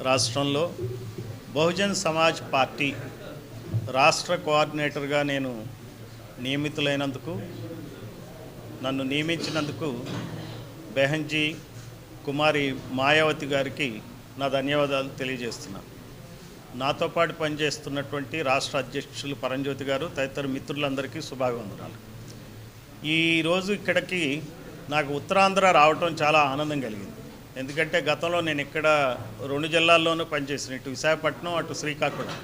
రాష్ట్రంలో బహుజన్ సమాజ్ పార్టీ రాష్ట్ర కోఆర్డినేటర్గా నేను నియమితులైనందుకు, నన్ను నియమించినందుకు బెహన్జీ కుమారి మాయావతి గారికి నా ధన్యవాదాలు తెలియజేస్తున్నాను. నాతో పాటు పనిచేస్తున్నటువంటి రాష్ట్ర అధ్యక్షులు పరంజ్యోతి గారు తదితర మిత్రులందరికీ శుభాభివందనాలు. ఈరోజు ఇక్కడికి నాకు ఉత్తరాంధ్ర రావటం చాలా ఆనందం కలిగింది. ఎందుకంటే గతంలో నేను ఇక్కడ 2 జిల్లాల్లోనూ పనిచేసిన, ఇటు విశాఖపట్నం అటు శ్రీకాకుళం.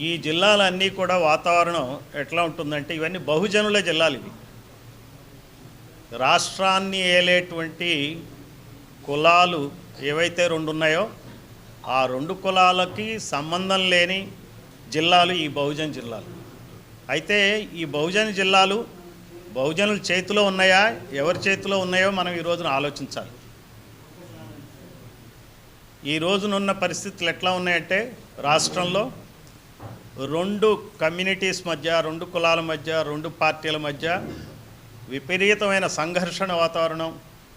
ఈ జిల్లాలన్నీ కూడా వాతావరణం ఎట్లా ఉంటుందంటే ఇవన్నీ బహుజనుల జిల్లాలు. ఇవి రాష్ట్రాన్ని ఏలేటువంటి కులాలు ఏవైతే 2 ఉన్నాయో ఆ 2 కులాలకి సంబంధం లేని జిల్లాలు ఈ బహుజన్ జిల్లాలు. అయితే ఈ బహుజన్ జిల్లాలు బహుజనుల చేతిలో ఉన్నాయా, ఎవరి చేతిలో ఉన్నాయో మనం ఈ రోజున ఆలోచించాలి. ఈ రోజునున్న పరిస్థితులు ఎట్లా ఉన్నాయంటే రాష్ట్రంలో 2 కమ్యూనిటీస్ మధ్య, 2 కులాల మధ్య, 2 పార్టీల మధ్య విపరీతమైన సంఘర్షణ వాతావరణం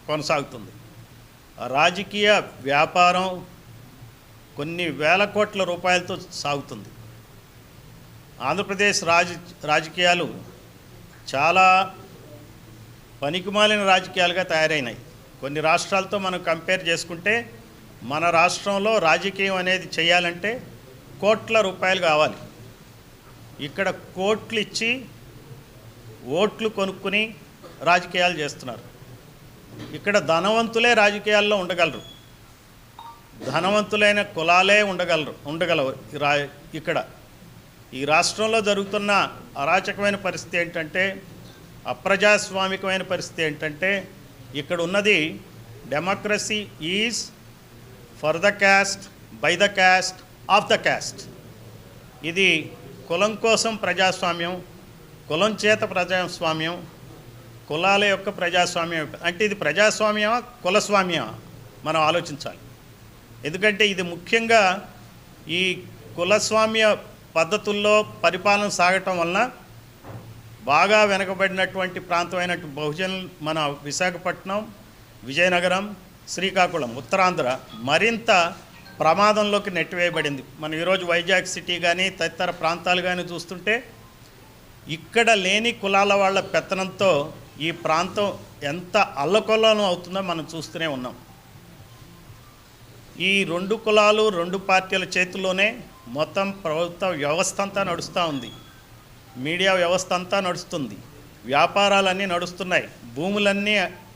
కొనసాగుతుంది. రాజకీయ వ్యాపారం కొన్ని వేల కోట్ల రూపాయలతో సాగుతుంది. ఆంధ్రప్రదేశ్ రాజకీయాలు చాలా పనికిమాలిన రాజకీయాలుగా తయారైనాయి. కొన్ని రాష్ట్రాలతో మనం కంపేర్ చేసుకుంటే మన రాష్ట్రంలో రాజకీయం అనేది చేయాలంటే కోట్ల రూపాయలు కావాలి. ఇక్కడ కోట్లు ఇచ్చి ఓట్లు కొనుక్కుని రాజకీయాలు చేస్తున్నారు. ఇక్కడ ధనవంతులే రాజకీయాల్లో ఉండగలరు, ధనవంతులైన కులాలే ఉండగలవు. ఇక్కడ ఈ రాష్ట్రంలో జరుగుతున్న అరాచకమైన పరిస్థితి ఏంటంటే, అప్రజాస్వామికమైన పరిస్థితి ఏంటంటే, ఇక్కడ ఉన్నది democracy is for the cast, by the cast, of the cast. ఇది కులం కోసం ప్రజాస్వామ్యం, కులం చేత ప్రజాస్వామ్యం, కులాల యొక్క ప్రజాస్వామ్యం. అంటే ఇది ప్రజాస్వామ్యమా కులస్వామ్యమా మనం ఆలోచించాలి. ఎందుకంటే ఇది ముఖ్యంగా ఈ కులస్వామ్య పద్ధతుల్లో పరిపాలన సాగటం వలన బాగా వెనకబడినటువంటి ప్రాంతమైనటువంటి బహుజనులు మన విశాఖపట్నం, విజయనగరం, శ్రీకాకుళం, ఉత్తరాంధ్ర మరింత ప్రమాదంలోకి నెట్టివేయబడింది. మనం ఈరోజు వైజాగ్ సిటీ కానీ తదితర ప్రాంతాలు కానీ చూస్తుంటే ఇక్కడ లేని కులాల వాళ్ళ పెత్తనంతో ఈ ప్రాంతం ఎంత అల్లకొల్లం అవుతుందో మనం చూస్తూనే ఉన్నాం. ఈ 2 కులాలు 2 పార్టీల చేతుల్లోనే మొత్తం ప్రభుత్వ వ్యవస్థ అంతా నడుస్తూ ఉంది, మీడియా వ్యవస్థ అంతా నడుస్తుంది, వ్యాపారాలన్నీ నడుస్తున్నాయి, భూములన్నీ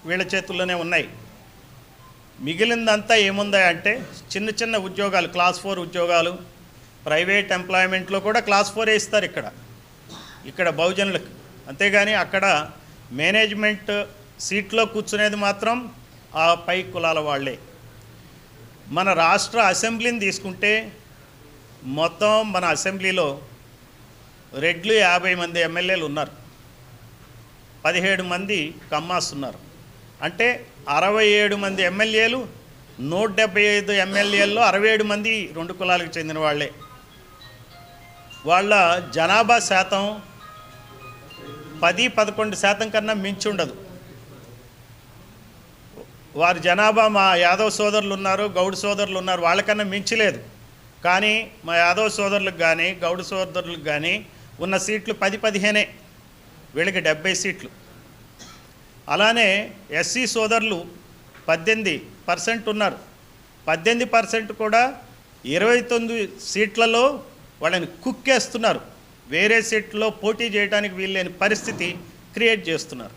వీళ్ళ చేతుల్లోనే ఉన్నాయి. మిగిలిందంతా ఏముందా అంటే చిన్న చిన్న ఉద్యోగాలు, క్లాస్ 4 ఉద్యోగాలు, ప్రైవేట్ ఎంప్లాయ్మెంట్లో కూడా క్లాస్ 4 ఇస్తారు ఇక్కడ బహుజనులకు. అంతేగాని అక్కడ మేనేజ్మెంట్ సీట్లో కూర్చునేది మాత్రం ఆ పై కులాల వాళ్ళే. మన రాష్ట్ర అసెంబ్లీని తీసుకుంటే మొత్తం మన అసెంబ్లీలో రెడ్లు 50 మంది ఎమ్మెల్యేలు ఉన్నారు, 17 మంది కమ్మాస్ ఉన్నారు. అంటే 67 మంది ఎమ్మెల్యేలు, 175 ఎమ్మెల్యేల్లో 67 మంది 2 కులాలకు చెందిన వాళ్ళే. వాళ్ళ జనాభా శాతం 10-11% కన్నా మించి ఉండదు. వారి జనాభా మా యాదవ్ సోదరులు ఉన్నారు, గౌడ్ సోదరులు ఉన్నారు, వాళ్ళకన్నా మించలేదు. కానీ మా యాదవ్ సోదరులకు కానీ గౌడ్ సోదరులకు కానీ ఉన్న సీట్లు 10-15, వీళ్ళకి 70 సీట్లు. అలానే ఎస్సీ సోదరులు 18% ఉన్నారు. 18% కూడా 29 సీట్లలో వాళ్ళని కుక్కేస్తున్నారు. వేరే సీట్లలో పోటీ చేయడానికి వీల్లేని పరిస్థితి క్రియేట్ చేస్తున్నారు.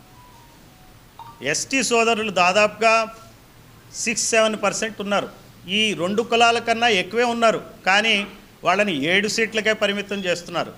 ఎస్టీ సోదరులు దాదాపుగా 6-7% ఉన్నారు. ఈ 2 కులాల కన్నా ఎక్కువే ఉన్నారు, కానీ వాళ్ళని 7 సీట్లకే పరిమితం చేస్తున్నారు.